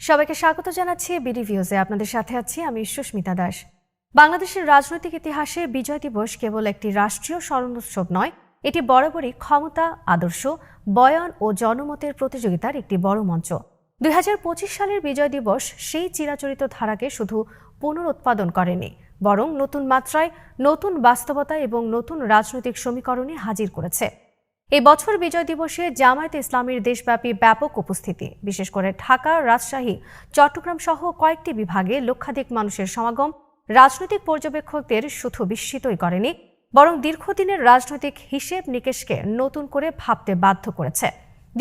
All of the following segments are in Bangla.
সবাইকে স্বাগত জানাচ্ছি বিডি ভিউজে। আপনাদের সাথে আছি আমি সুস্মিতা দাস। বাংলাদেশের রাজনৈতিক ইতিহাসে বিজয় দিবস কেবল একটি রাষ্ট্রীয় স্মরণোৎসব নয়, এটি বরাবরই ক্ষমতা, আদর্শ, বয়ান ও জনমতের প্রতিযোগিতার একটি বড় মঞ্চ। 2025 সালের বিজয় দিবস সেই চিরাচরিত ধারাকে শুধু পুনরুৎপাদন করেনি, বরং নতুন মাত্রায়, নতুন বাস্তবতা এবং নতুন রাজনৈতিক সমীকরণে হাজির করেছে। এই বছর বিজয় দিবসে জামায়াতে ইসলামীর দেশব্যাপী ব্যাপক উপস্থিতি, বিশেষ করে ঢাকা, রাজশাহী, চট্টগ্রাম সহ কয়েকটি বিভাগে লক্ষাধিক মানুষের সমাগম রাজনৈতিক পর্যবেক্ষকদের শুধু বিস্মিতই করেনি, বরং দীর্ঘদিনের রাজনৈতিক হিসেব নিকেশকে নতুন করে ভাবতে বাধ্য করেছে।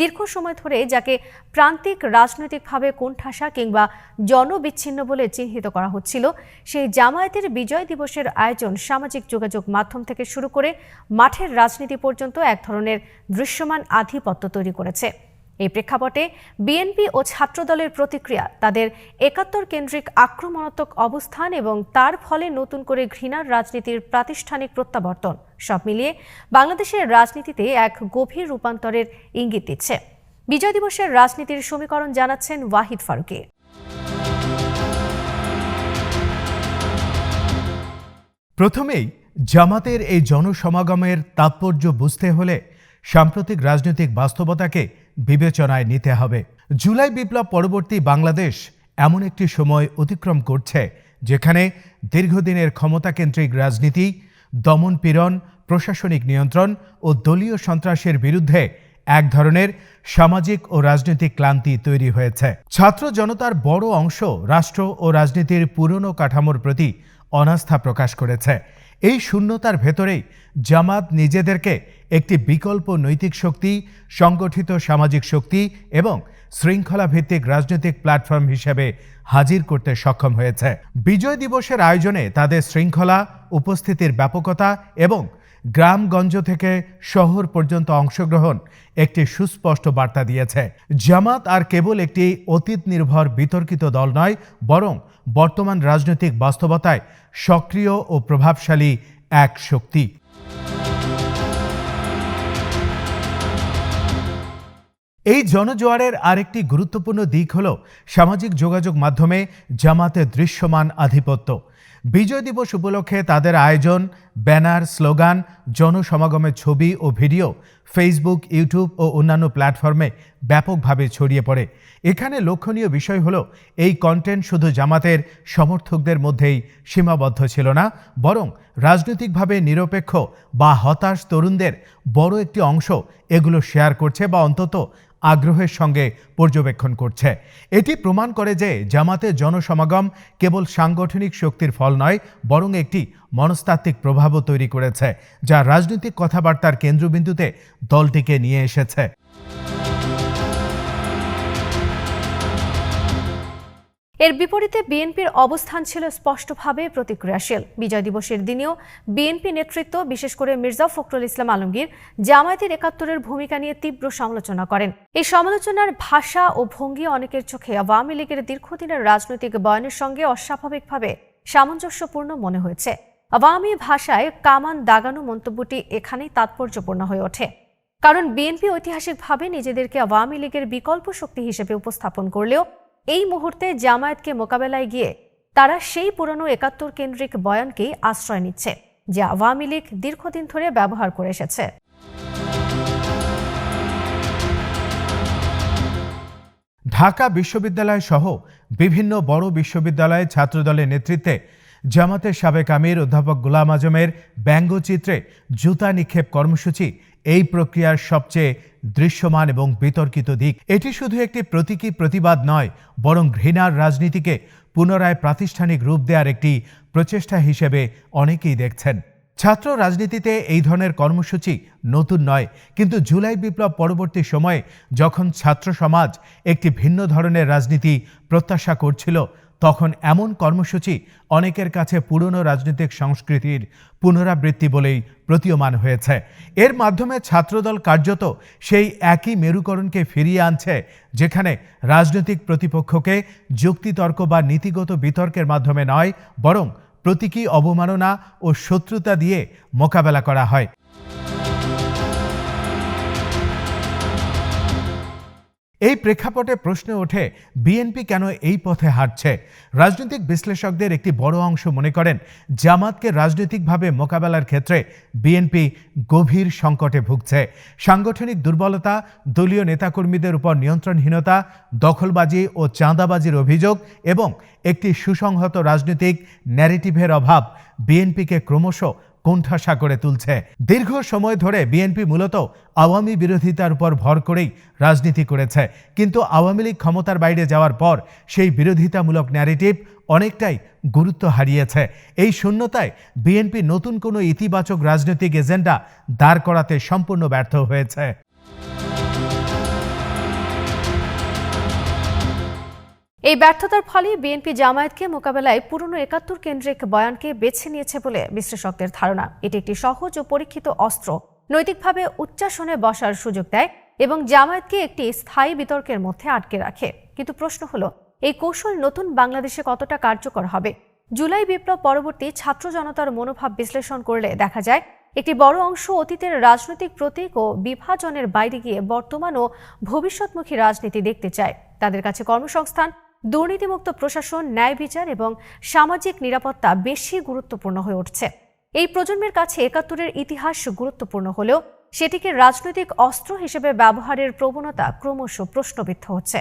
দীর্ঘ সময় ধরে যাকে প্রান্তিক রাজনৈতিকভাবে কোণঠাসা কিংবা জনবিচ্ছিন্ন বলে চিহ্নিত করা হচ্ছিল, সেই জামায়াতের বিজয় দিবসের আয়োজন সামাজিক যোগাযোগ মাধ্যম থেকে শুরু করে মাঠের রাজনীতি পর্যন্ত এক ধরনের দৃশ্যমান আধিপত্য তৈরি করেছে। এই প্রেক্ষাপটে বিএনপি ও ছাত্রদলের প্রতিক্রিয়া, তাদের ৭১ কেন্দ্রিক আক্রমণাত্মক অবস্থান এবং তার ফলে নতুন করে ঘৃণার রাজনীতির প্রাতিষ্ঠানিক প্রত্যাবর্তন, সব মিলিয়ে বাংলাদেশের রাজনীতিতে এক গভীর রূপান্তরের ইঙ্গিত দিচ্ছে। বিজয় দিবসের রাজনীতির সমীকরণ জানাচ্ছেন ওয়াহিদ ফারুকী। প্রথমেই জামাতের এই জনসমাগমের তাৎপর্য বুঝতে হলে সাম্প্রতিক রাজনৈতিক বাস্তবতাকে বিবেচনায় নিতে হবে। জুলাই বিপ্লব পরবর্তী বাংলাদেশ এমন একটি সময় অতিক্রম করছে যেখানে দীর্ঘদিনের ক্ষমতাকেন্দ্রিক রাজনীতি, দমন-পীড়ন, প্রশাসনিক নিয়ন্ত্রণ ও দলীয় সন্ত্রাসের বিরুদ্ধে এক ধরনের সামাজিক ও রাজনৈতিক ক্লান্তি তৈরি হয়েছে। ছাত্র জনতার বড় অংশ রাষ্ট্র ও রাজনীতির পুরনো কাঠামোর প্রতি অনাস্থা প্রকাশ করেছে। এই শূন্যতার ভেতরেই জামাত নিজেদেরকে একটি বিকল্প নৈতিক শক্তি, সংগঠিত সামাজিক শক্তি এবং শৃঙ্খলা ভিত্তিক রাজনৈতিক প্ল্যাটফর্ম হিসেবে হাজির করতে সক্ষম হয়েছে। বিজয় দিবসের আয়োজনে তাদের শৃঙ্খলা, উপস্থিতির ব্যাপকতা এবং গ্রামগঞ্জ থেকে শহর পর্যন্ত অংশগ্রহণ একটি সুস্পষ্ট বার্তা দিয়েছে। জামাত আর কেবল একটি অতীত নির্ভর বিতর্কিত দল নয়, বরং বর্তমান রাজনৈতিক বাস্তবতায় সক্রিয় ও প্রভাবশালী এক শক্তি। এই জনজোয়ারের আরেকটি গুরুত্বপূর্ণ দিক হল সামাজিক যোগাযোগ মাধ্যমে জামাতের দৃশ্যমান আধিপত্য। বিজয় দিবস উপলক্ষে তাদের আয়োজন, ব্যানার, স্লোগান, জনসমাগমের ছবি ও ভিডিও ফেসবুক, ইউটিউব ও অন্যান্য প্ল্যাটফর্মে ব্যাপকভাবে ছড়িয়ে পড়ে। এখানে লক্ষণীয় বিষয় হলো এই কন্টেন্ট শুধু জামাতের সমর্থকদের মধ্যেই সীমাবদ্ধ ছিল না, বরং রাজনৈতিকভাবে নিরপেক্ষ বা হতাশ তরুণদের বড় একটি অংশ এগুলো শেয়ার করছে বা অন্তত আগ্রহের সঙ্গে পর্যবেক্ষণ করছে। এটি প্রমাণ করে যে জামাতের জনসমাগম কেবল সাংগঠনিক শক্তির ফল নয়, বরং একটি মনস্তাত্ত্বিক প্রভাবও তৈরি করেছে, যা রাজনৈতিক কথাবার্তার কেন্দ্রবিন্দুতে দলটিকে নিয়ে এসেছে। এর বিপরীতে বিএনপির অবস্থান ছিল স্পষ্টভাবে প্রতিক্রিয়াশীল। বিজয় দিবসের দিনেও বিএনপি নেতৃত্ব, বিশেষ করে মির্জা ফখরুল ইসলাম আলমগীর, জামায়াতের ৭১-এর ভূমিকা নিয়ে তীব্র সমালোচনা করেন। এই সমালোচনার ভাষা ও ভঙ্গি অনেকের চোখে আওয়ামী লীগের দীর্ঘদিনের রাজনৈতিক বয়ানের সঙ্গে অস্বাভাবিকভাবে সামঞ্জস্যপূর্ণ মনে হয়েছে। আওয়ামী ভাষায় কামান দাগানো মন্তব্যটি এখানেই তাৎপর্যপূর্ণ হয়ে ওঠে, কারণ বিএনপি ঐতিহাসিকভাবে নিজেদেরকে আওয়ামী লীগের বিকল্প শক্তি হিসেবে উপস্থাপন করলেও এই মুহূর্তে জামায়াতকে মোকাবেলায় গিয়ে তারা সেই পুরনো ৭১ কেন্দ্রিক বয়ানকেই আশ্রয় নিচ্ছে, যা আওয়ামী লীগ দীর্ঘদিন ধরে ব্যবহার করে এসেছে। ঢাকা বিশ্ববিদ্যালয় সহ বিভিন্ন বড় বিশ্ববিদ্যালয়ে ছাত্রদলের নেতৃত্বে জামাতের সাবেক আমির অধ্যাপক গোলাম আজমের ব্যঙ্গচিত্রে জুতা নিক্ষেপ কর্মসূচি এই প্রক্রিয়ার সবচেয়ে দৃশ্যমান এবং বিতর্কিত দিক। এটি শুধু একটি প্রতীকী প্রতিবাদ নয়, বরং ঘৃণার রাজনীতিকে পুনরায় প্রাতিষ্ঠানিক রূপ দেওয়ার একটি প্রচেষ্টা হিসেবে অনেকেই দেখছেন। ছাত্র রাজনীতিতে এই ধরনের কর্মসূচি নতুন নয়, কিন্তু জুলাই বিপ্লব পরবর্তী সময়ে যখন ছাত্র সমাজ একটি ভিন্ন ধরনের রাজনীতি প্রত্যাশা করছিল, তখন এমন কর্মসূচি অনেকের কাছে পুরনো রাজনৈতিক সংস্কৃতির পুনরাবৃত্তি বলেই প্রতীয়মান হয়েছে। এর মাধ্যমে ছাত্রদল কার্যত সেই একই মেরুকরণকে ফিরিয়ে আনছে, যেখানে রাজনৈতিক প্রতিপক্ষকে যুক্তিতর্ক বা নীতিগত বিতর্কের মাধ্যমে নয়, বরং প্রতীকী অবমাননা ও শত্রুতা দিয়ে মোকাবেলা করা হয়। এই প্রেক্ষাপটে প্রশ্ন ওঠে, বিএনপি কেন এই পথে হাঁটছে? রাজনৈতিক বিশ্লেষকদের একটি বড় অংশ মনে করেন, জামাতকে রাজনৈতিকভাবে মোকাবেলার ক্ষেত্রে বিএনপি গভীর সংকটে ভুগছে। সাংগঠনিক দুর্বলতা, দলীয় নেতাকর্মীদের উপর নিয়ন্ত্রণহীনতা, দখলবাজি ও চাঁদাবাজির অভিযোগ এবং একটি সুসংহত রাজনৈতিক ন্যারেটিভের অভাব বিএনপিকে ক্রমশ কোণঠাসা করে তুলছে। দীর্ঘ সময় ধরে বিএনপি মূলত আওয়ামী বিরোধিতার উপর ভর করেই রাজনীতি করেছে, কিন্তু আওয়ামী লীগ ক্ষমতার বাইরে যাওয়ার পর সেই বিরোধিতামূলক ন্যারেটিভ অনেকটাই গুরুত্ব হারিয়েছে। এই শূন্যতায় বিএনপি নতুন কোনো ইতিবাচক রাজনৈতিক এজেন্ডা দাঁড় করাতে সম্পূর্ণ ব্যর্থ হয়েছে। এই ব্যর্থতার ফলে বিএনপি জামায়াতকে মোকাবেলায় পুরনো ৭১ কেন্দ্রিক বয়ানকে বেছে নিয়েছে বলে বিশ্লেষকদের ধারণা। এটি একটি সহজ ও পরীক্ষিত অস্ত্র, নৈতিকভাবে উচ্চাসনে বসার সুযোগ দেয় এবং জামায়াতকে একটি স্থায়ী বিতর্কের মধ্যে আটকে রাখে। কিন্তু প্রশ্ন হলো, এই কৌশল নতুন বাংলাদেশে কতটা কার্যকর হবে? জুলাই বিপ্লব পরবর্তী ছাত্র জনতার মনোভাব বিশ্লেষণ করলে দেখা যায়, একটি বড় অংশ অতীতের রাজনৈতিক প্রতীক ও বিভাজনের বাইরে গিয়ে বর্তমান ও ভবিষ্যৎমুখী রাজনীতি দেখতে চায়। তাদের কাছে কর্মসংস্থান, দুর্নীতিমুক্ত প্রশাসন, ন্যায় বিচার এবং সামাজিক নিরাপত্তা বেশি গুরুত্বপূর্ণ হয়ে উঠছে। এই প্রজন্মের কাছে ৭১-এর ইতিহাস গুরুত্বপূর্ণ হলেও সেটিকে রাজনৈতিক অস্ত্র হিসেবে ব্যবহারের প্রবণতা ক্রমশ প্রশ্নবিদ্ধ হচ্ছে।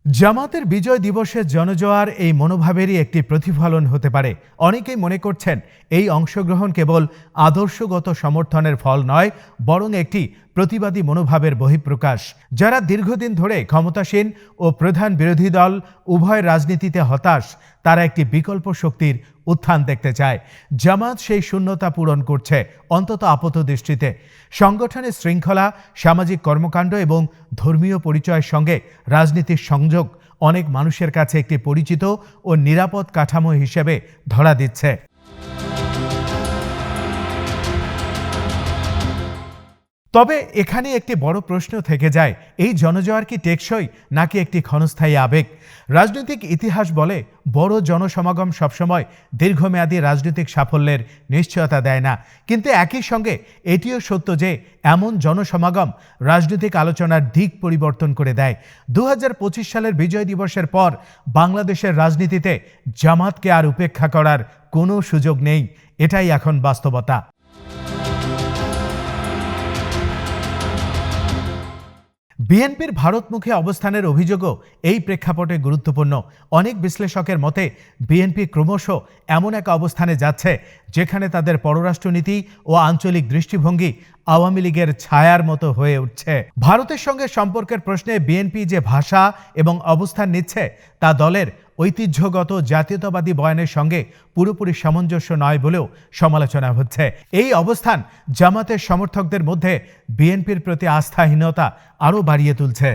জামাতের বিজয় দিবসে জনজোয়ার এই মনোভাবেরই একটি প্রতিফলন হতে পারে। অনেকেই মনে করছেন, এই অংশগ্রহণ কেবল আদর্শগত সমর্থনের ফল নয়, বরং একটি প্রতিবাদী মনোভাবের বহিঃপ্রকাশ। যারা দীর্ঘদিন ধরে ক্ষমতাসীন ও প্রধান বিরোধী দল উভয় রাজনীতিতে হতাশ, তারা একটি বিকল্প শক্তির উত্থান দেখতে চায়। জামাত সেই শূন্যতা পূরণ করছে, অন্তত আপাতদৃষ্টিতে। সংগঠনের শৃঙ্খলা, সামাজিক কর্মকাণ্ড এবং ধর্মীয় পরিচয়ের সঙ্গে রাজনীতির সংযোগ অনেক মানুষের কাছে একটি পরিচিত ও নিরাপদ কাঠামো হিসেবে ধরা দিচ্ছে। তবে এখানে একটি বড় প্রশ্ন থেকে যায়, এই জনজোয়ার কি টেকসই নাকি একটি ক্ষণস্থায়ী আবেগ? রাজনৈতিক ইতিহাস বলে, বড় জনসমাগম সবসময় দীর্ঘমেয়াদী রাজনৈতিক সাফল্যের নিশ্চয়তা দেয় না। কিন্তু একই সঙ্গে এটিও সত্য যে এমন জনসমাগম রাজনৈতিক আলোচনার দিক পরিবর্তন করে দেয়। ২০২৫ সালের বিজয় দিবসের পর বাংলাদেশের রাজনীতিতে জামাতকে আর উপেক্ষা করার কোনো সুযোগ নেই, এটাই এখন বাস্তবতা। বিএনপির ভারতমুখী অবস্থানের অভিযোগও এই প্রেক্ষাপটে গুরুত্বপূর্ণ। অনেক বিশ্লেষকের মতে বিএনপি ক্রমশ এমন এক অবস্থানে যাচ্ছে যেখানে তাদের পররাষ্ট্রনীতি ও আঞ্চলিক দৃষ্টিভঙ্গি আওয়ামী লীগের ছায়ার মতো হয়ে উঠছে। ভারতের সঙ্গে সম্পর্কের প্রশ্নে বিএনপি যে ভাষা এবং অবস্থান নিচ্ছে তা দলের ঐতিহ্যগত জাতীয়তাবাদী বয়ানের সঙ্গে পুরোপুরি সামঞ্জস্য নয় বলেও সমালোচনা হচ্ছে। এই অবস্থান জামাতের সমর্থকদের মধ্যে বিএনপির প্রতি আস্থাহীনতা আরও বাড়িয়ে তুলছে।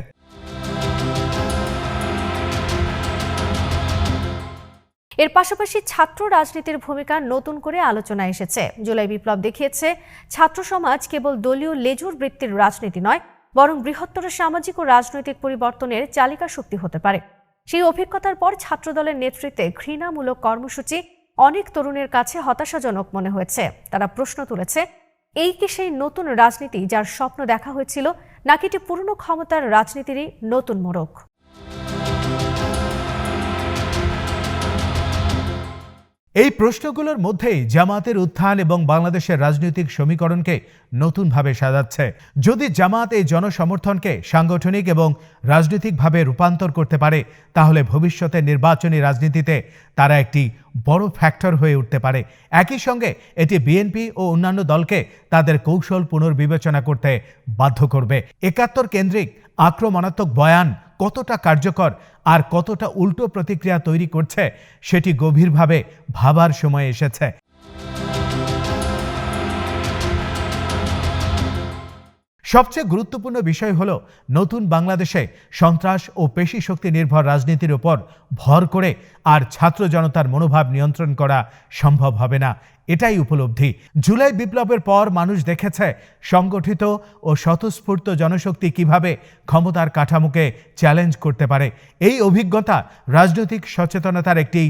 এর পাশাপাশি ছাত্র রাজনীতির ভূমিকা নতুন করে আলোচনায় এসেছে। জুলাই বিপ্লব দেখিয়েছে, ছাত্র সমাজ কেবল দলীয় লেজুর বৃত্তির রাজনীতি নয়, বরং বৃহত্তর সামাজিক ও রাজনৈতিক পরিবর্তনের চালিকা শক্তি হতে পারে। সেই অভিজ্ঞতার পর ছাত্রদলের নেতৃত্বে ঘৃণামূলক কর্মসূচি অনেক তরুণের কাছে হতাশাজনক মনে হয়েছে। তারা প্রশ্ন তুলেছে, এই কি সেই নতুন রাজনীতি যার স্বপ্ন দেখা হয়েছিল, নাকি এটি পুরনো ক্ষমতার রাজনীতিরই নতুন মোড়ক? এই প্রশ্নগুলোর মধ্যেই জামাতের উত্থান এবং বাংলাদেশের রাজনৈতিক সমীকরণকে নতুনভাবে সাজাচ্ছে। যদি জামাত এই জনসমর্থনকে সাংগঠনিক এবং রাজনৈতিকভাবে রূপান্তর করতে পারে, তাহলে ভবিষ্যতে নির্বাচনী রাজনীতিতে তারা একটি বড় ফ্যাক্টর হয়ে উঠতে পারে। একই সঙ্গে এটি বিএনপি ও অন্যান্য দলকে তাদের কৌশল পুনর্বিবেচনা করতে বাধ্য করবে। ৭১ কেন্দ্রিক আক্রমণাত্মক বয়ান কতটা কার্যকর আর কতটা উল্টো প্রতিক্রিয়া তৈরি করছে, সেটি গভীরভাবে ভাবার সময় এসেছে। সবচেয়ে গুরুত্বপূর্ণ বিষয় হলো, নতুন বাংলাদেশে সন্ত্রাস ও পেশি শক্তি নির্ভর রাজনীতির উপর ভর করে আর ছাত্র জনতার মনোভাব নিয়ন্ত্রণ করা সম্ভব হবে না। এটাই উপলব্ধি। জুলাই বিপ্লবের পর মানুষ দেখেছে সংগঠিত ও স্বতঃস্ফূর্ত জনশক্তি কিভাবে ক্ষমতার কাঠামোকে চ্যালেঞ্জ করতে পারে। এই অভিজ্ঞতা রাজনৈতিক সচেতনতার একটি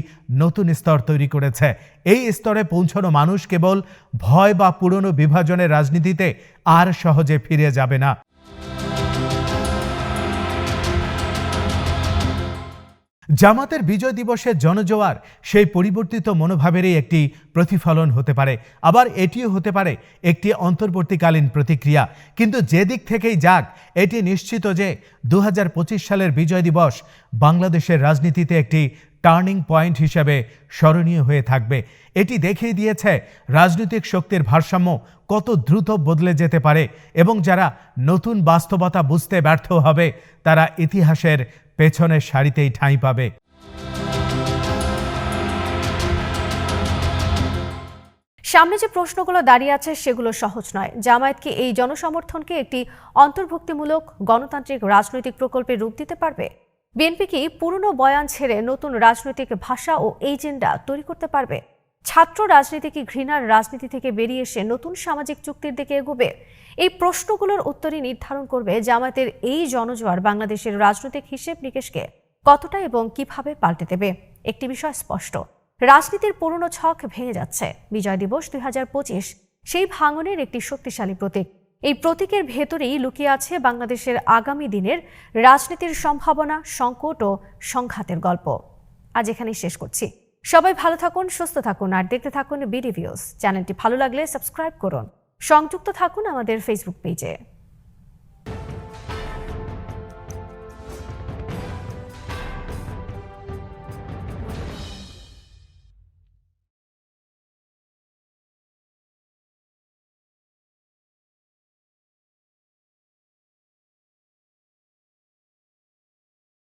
নতুন স্তর তৈরি করেছে। এই স্তরে পৌঁছানো মানুষ কেবল ভয় বা পুরনো বিভাজনের রাজনীতিতে আর সহজে ফিরে যাবে না। জামাতের বিজয় দিবসের জনজোয়ার সেই পরিবর্তিত মনোভাবেরই একটি প্রতিফলন হতে পারে, আবার এটিও হতে পারে একটি অন্তর্বর্তীকালীন প্রতিক্রিয়া। কিন্তু যে দিক থেকেই যাক, এটি নিশ্চিত যে 2025 সালের বিজয় দিবস বাংলাদেশের রাজনীতিতে একটি টার্নিং পয়েন্ট হিসেবে স্মরণীয় হয়ে থাকবে। এটি দেখিয়ে দিয়েছে রাজনৈতিক শক্তির ভারসাম্য কত দ্রুত বদলে যেতে পারে এবং যারা নতুন বাস্তবতা বুঝতে ব্যর্থ হবে তারা ইতিহাসের পেছনের সারিতেই ঠাঁই পাবে। সামনে যে প্রশ্নগুলো দাঁড়িয়ে আছে সেগুলো সহজ নয়। জামায়াত কি এই জনসমর্থনকে একটি অন্তর্ভুক্তিমূলক গণতান্ত্রিক রাজনৈতিক প্রকল্পে রূপ দিতে পারবে? বিএনপি কি পুরনো বয়ান ছেড়ে নতুন রাজনৈতিক ভাষা ও এজেন্ডা তৈরি করতে পারবে? ছাত্র রাজনীতি কি ঘৃণার রাজনীতি থেকে বেরিয়ে এসে নতুন সামাজিক চুক্তির দিকে এগোবে? এই প্রশ্নগুলোর উত্তরই নির্ধারণ করবে জামায়াতের এই জনজোয়ার বাংলাদেশের রাজনৈতিক হিসেব নিকেশকে কতটা এবং কিভাবে পাল্টে দেবে। একটি বিষয় স্পষ্ট, রাজনীতির পুরনো ছক ভেঙে যাচ্ছে। বিজয় দিবস 2025 সেই ভাঙনের একটি শক্তিশালী প্রতীক। এই প্রতীকের ভেতরেই লুকিয়ে আছে বাংলাদেশের আগামী দিনের রাজনীতির সম্ভাবনা, সংকট ও সংঘাতের গল্প। আজ এখানেই শেষ করছি। সবাই ভালো থাকুন, সুস্থ থাকুন আর দেখতে থাকুন বিডি ভিউজ। চ্যানেলটি ভালো লাগলে সাবস্ক্রাইব করুন। সংযুক্ত থাকুন আমাদের ফেসবুক পেজে।